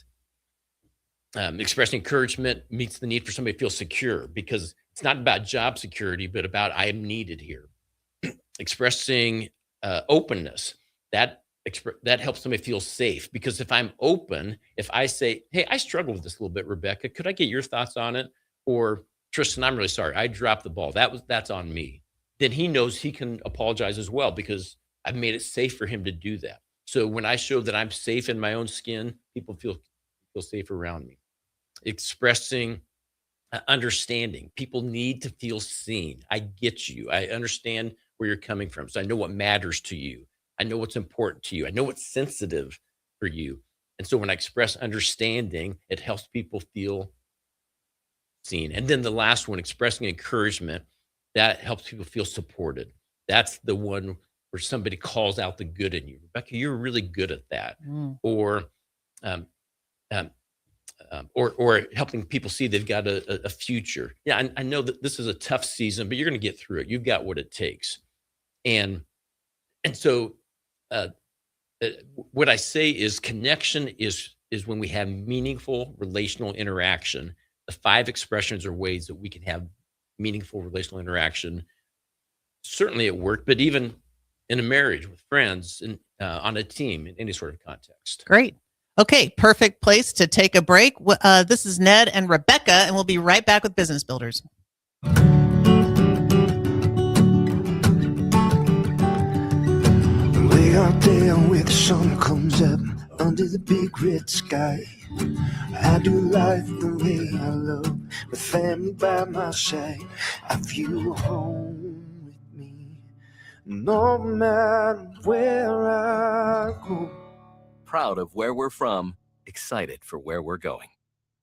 Expressing encouragement meets the need for somebody to feel secure, because it's not about job security, but about I am needed here. Expressing openness, that helps somebody feel safe, because if I'm open, if I say, hey, I struggle with this a little bit, Rebecca, could I get your thoughts on it? Or Tristan, I'm really sorry, I dropped the ball. That's on me. Then he knows he can apologize as well, because I've made it safe for him to do that. So when I show that I'm safe in my own skin, people feel safe around me. Expressing understanding. People need to feel seen. I get you. I understand where you're coming from. So I know what matters to you. I know what's important to you. I know what's sensitive for you. And so when I express understanding, it helps people feel seen. And then the last one, expressing encouragement, that helps people feel supported. That's the one where somebody calls out the good in you. Rebecca, you're really good at that. Or helping people see they've got a future. Yeah, I know that this is a tough season, but you're going to get through it. You've got what it takes. And so what I say is connection is when we have meaningful relational interaction. The 5 expressions are ways that we can have meaningful relational interaction, certainly at work, but even in a marriage, with friends, and on a team, in any sort of context. Great. Okay, perfect place to take a break. This is Ned and Rebecca, and we'll be right back with Business Builders. Way out there where the sun comes up under the big red sky, I do life the way I love, with family by my side. I feel home with me, no matter where I go. Proud of where we're from, excited for where we're going.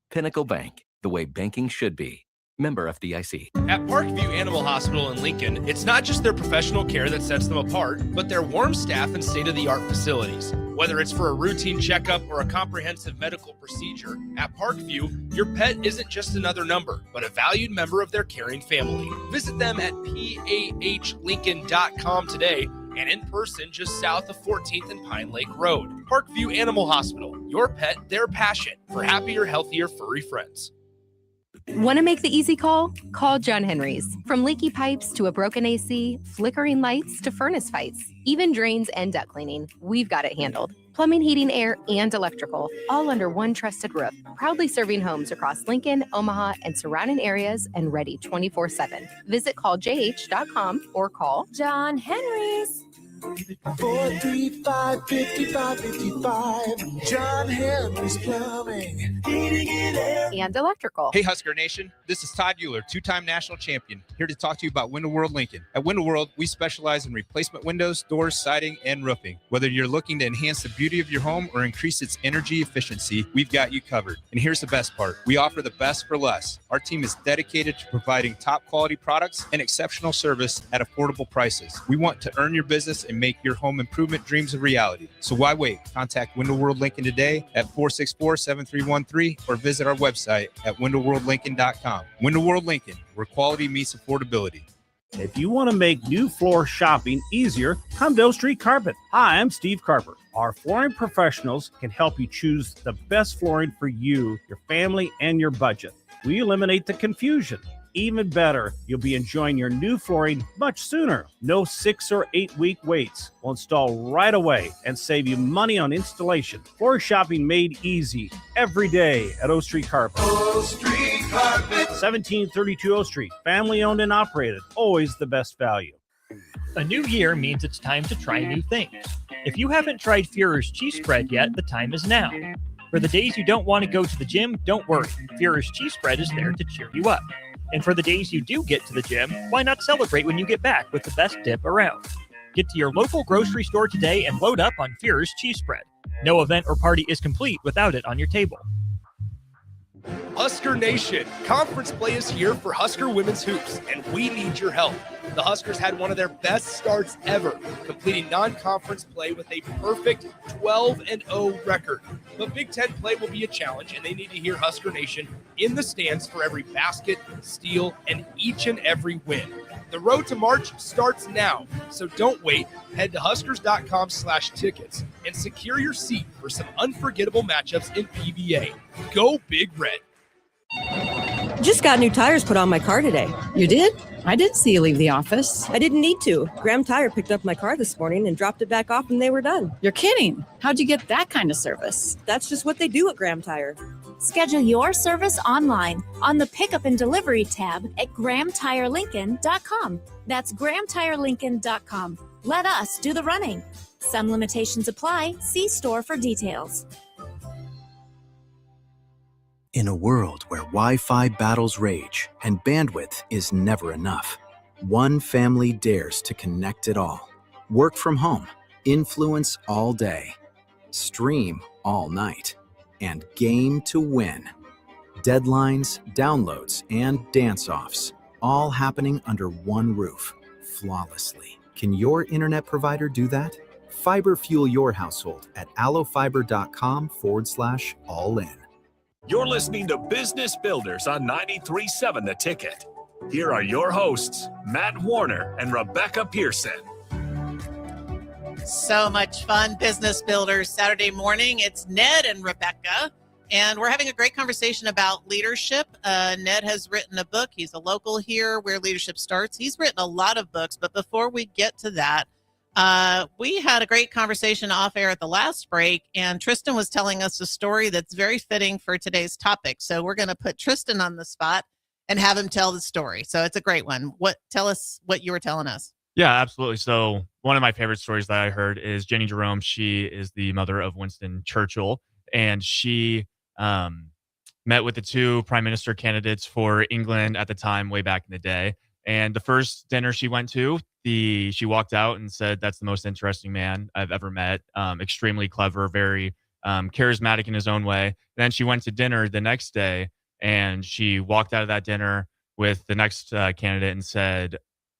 Pinnacle Bank, the way banking should be. Member FDIC. At Parkview Animal Hospital in Lincoln, it's not just their professional care that sets them apart, but their warm staff and state-of-the-art facilities. Whether it's for a routine checkup or a comprehensive medical procedure, at Parkview, your pet isn't just another number, but a valued member of their caring family. Visit them at PAHLincoln.com today and in person just south of 14th and Pine Lake Road. Parkview Animal Hospital, your pet, their passion for happier, healthier, furry friends. Want to make the easy call? Call John Henry's. From leaky pipes to a broken AC, flickering lights to furnace fights, even drains and duct cleaning, we've got it handled. Plumbing, heating, air, and electrical, all under one trusted roof. Proudly serving homes across Lincoln, Omaha, and surrounding areas, and ready 24/7. Visit calljh.com or call John Henry's. 435-5555. John Henry's Plumbing, Heating and Air. and electrical. Hey, Husker Nation. This is Todd Euler, 2-time national champion, here to talk to you about Window World Lincoln. At Window World, we specialize in replacement windows, doors, siding, and roofing. Whether you're looking to enhance the beauty of your home or increase its energy efficiency, we've got you covered. And here's the best part. We offer the best for less. Our team is dedicated to providing top quality products and exceptional service at affordable prices. We want to earn your business and make your home improvement dreams a reality. So why wait? Contact Window World Lincoln today at 464-7313 or visit our website at windowworldlincoln.com. Window World Lincoln, where quality meets affordability. If you want to make new floor shopping easier, come to O Street Carpet. Hi, I'm Steve Carper. Our flooring professionals can help you choose the best flooring for you, your family, and your budget. We eliminate the confusion. Even better, you'll be enjoying your new flooring much sooner. No 6 or 8 week waits. We'll install right away and save you money on installation. Floor shopping made easy every day at O Street Carpet. O Street Carpet. 1732 O Street. Family owned and operated. Always the best value. A new year means it's time to try new things. If you haven't tried Führer's cheese spread yet, the time is now. For the days you don't want to go to the gym, don't worry. Führer's cheese spread is there to cheer you up. And for the days you do get to the gym, why not celebrate when you get back with the best dip around? Get to your local grocery store today and load up on Führer's cheese spread. No event or party is complete without it on your table. Husker Nation, conference play is here for Husker Women's Hoops, and we need your help. The Huskers had one of their best starts ever, completing non-conference play with a perfect 12-0 record. But Big Ten play will be a challenge, and they need to hear Husker Nation in the stands for every basket, steal, and each and every win. The road to March starts now, so don't wait. Head to huskers.com/tickets and secure your seat for some unforgettable matchups in PBA. Go Big Red. Just got new tires put on my car today. You did? I didn't see you leave the office. I didn't need to. Graham Tire picked up my car this morning and dropped it back off and they were done. You're kidding. How'd you get that kind of service? That's just what they do at Graham Tire. Schedule your service online on the Pickup and Delivery tab at GrahamTireLincoln.com. That's GrahamTireLincoln.com. Let us do the running. Some limitations apply. See store for details. In a world where Wi-Fi battles rage and bandwidth is never enough, one family dares to connect it all. Work from home, influence all day, stream all night, and game to win. Deadlines, downloads, and dance-offs, all happening under one roof, flawlessly. Can your internet provider do that? Fiber fuel your household at allofiber.com/all-in. You're listening to Business Builders on 93.7 The Ticket. Here are your hosts, Matt Warner and Rebecca Pearson. So much fun, Business Builders. Saturday morning, it's Ned and Rebecca, and we're having a great conversation about leadership. Ned has written a book. He's a local here where leadership starts. He's written a lot of books, but before we get to that, we had a great conversation off air at the last break, and Tristan was telling us a story that's very fitting for today's topic. So we're going to put Tristan on the spot and have him tell the story. So it's a great one. Tell us what you were telling us. Yeah, absolutely. So one of my favorite stories that I heard is Jenny Jerome. She is the mother of Winston Churchill, and she met with the two prime minister candidates for England at the time, way back in the day. And the first dinner she went to, she walked out and said, "That's the most interesting man I've ever met. Extremely clever, very charismatic in his own way." And then she went to dinner the next day, and she walked out of that dinner with the next candidate and said,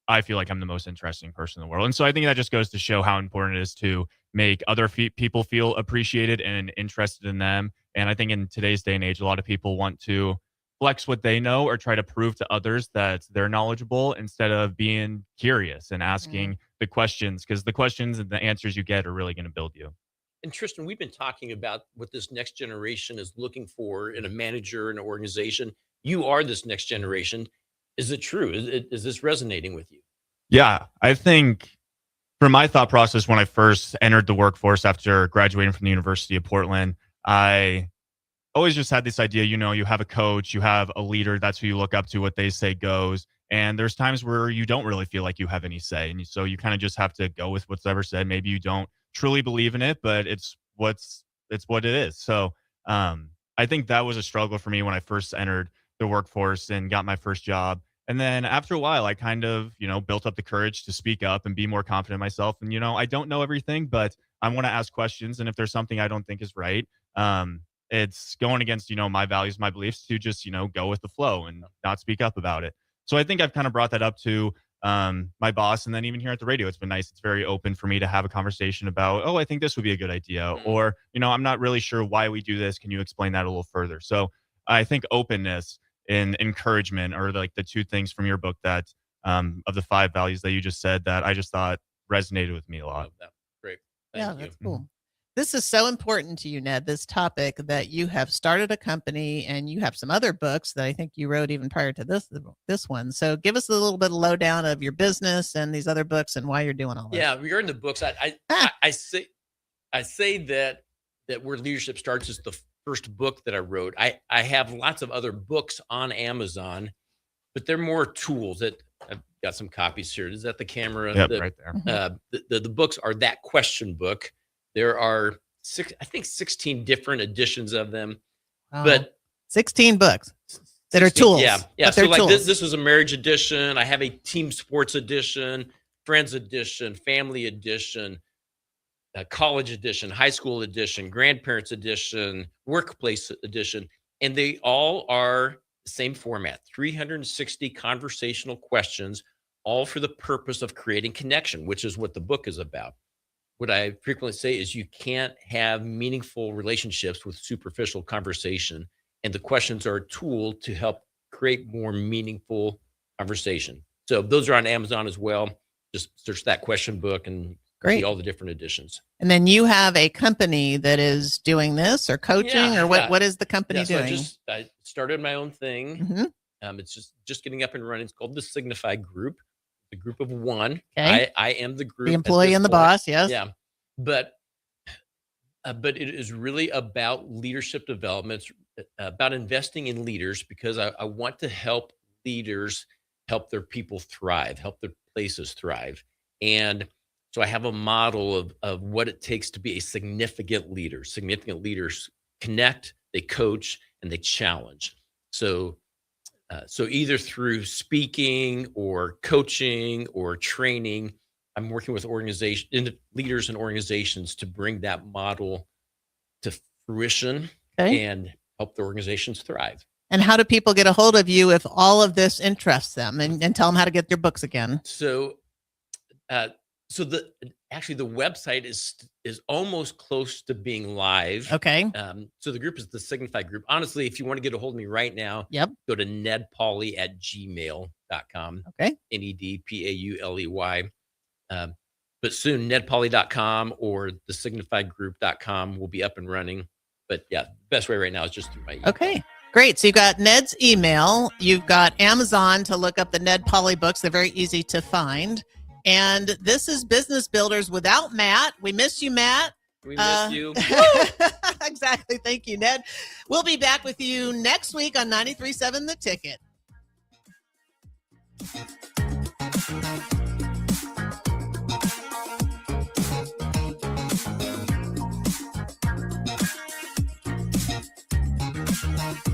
"I feel like I'm the most interesting person in the world." And so I think that just goes to show how important it is to make other people feel appreciated and interested in them. And I think in today's day and age, a lot of people want to flex what they know or try to prove to others that they're knowledgeable instead of being curious and asking the questions, because the questions and the answers you get are really going to build you. And Tristan, we've been talking about what this next generation is looking for in a manager and an organization. You are this next generation. Is it true? Is this resonating with you? Yeah, I think from my thought process, when I first entered the workforce after graduating from the University of Portland, I always just had this idea, you have a coach, you have a leader, that's who you look up to, what they say goes. And there's times where you don't really feel like you have any say. And so you kind of just have to go with what's ever said. Maybe you don't truly believe in it, but it's what it is. So I think that was a struggle for me when I first entered the workforce and got my first job. And then after a while, I kind of, built up the courage to speak up and be more confident in myself. And, I don't know everything, but I want to ask questions. And if there's something I don't think is right, it's going against, my values, my beliefs, to just, go with the flow and not speak up about it. So I think I've kind of brought that up to my boss. And then even here at the radio, it's been nice. It's very open for me to have a conversation about, I think this would be a good idea. Or, I'm not really sure why we do this. Can you explain that a little further? So I think openness and encouragement are like the two things from your book that of the 5 values that you just said that I just thought resonated with me a lot. Great. Thank you. That's cool. This is so important to you, Ned, this topic, that you have started a company and you have some other books that I think you wrote even prior to this one. So give us a little bit of lowdown of your business and these other books and why you're doing all that. Yeah, regarding the books, I say that Where Leadership Starts is the first book that I wrote. I have lots of other books on Amazon, but they're more tools. That I've got some copies here. Is that the camera? Yep, right there. The books are That Question book. There are 16 different editions of them, but 16 books that are tools. Yeah. But So they're like tools. this was a marriage edition. I have a team sports edition, friends edition, family edition. college edition, high school edition, grandparents edition, workplace edition, and they all are the same format, 360 conversational questions, all for the purpose of creating connection, which is what the book is about. What I frequently say is you can't have meaningful relationships with superficial conversation, and the questions are a tool to help create more meaningful conversation. So those are on Amazon as well. Just search that question book and see all the different editions. And then you have a company that is doing this or coaching, or what is the company doing? So I started my own thing. Mm-hmm. It's just getting up and running. It's called the Signify Group, the group of one. Okay. I am the group. The employee and the boss, yes. Yeah. But it is really about leadership development, about investing in leaders, because I want to help leaders help their people thrive, help their places thrive. And so I have a model of what it takes to be a significant leader. Significant leaders connect, they coach, and they challenge. So either through speaking or coaching or training, I'm working with leaders and organizations to bring that model to fruition and help the organizations thrive. And how do people get a hold of you if all of this interests them, and tell them how to get their books again? So the website is almost close to being live. Okay. So the group is the Signify Group. Honestly, if you want to get a hold of me right now, go to nedpauley@gmail.com. Okay. NEDPAULEY. But soon nedpauley.com or the signifygroup.com will be up and running. But yeah, best way right now is just through my email. Okay. Great. So you've got Ned's email. You've got Amazon to look up the Ned Pauley books. They're very easy to find. And this is Business Builders without Matt. We miss you, Matt. We miss you. Exactly. Thank you, Ned. We'll be back with you next week on 93.7 The Ticket.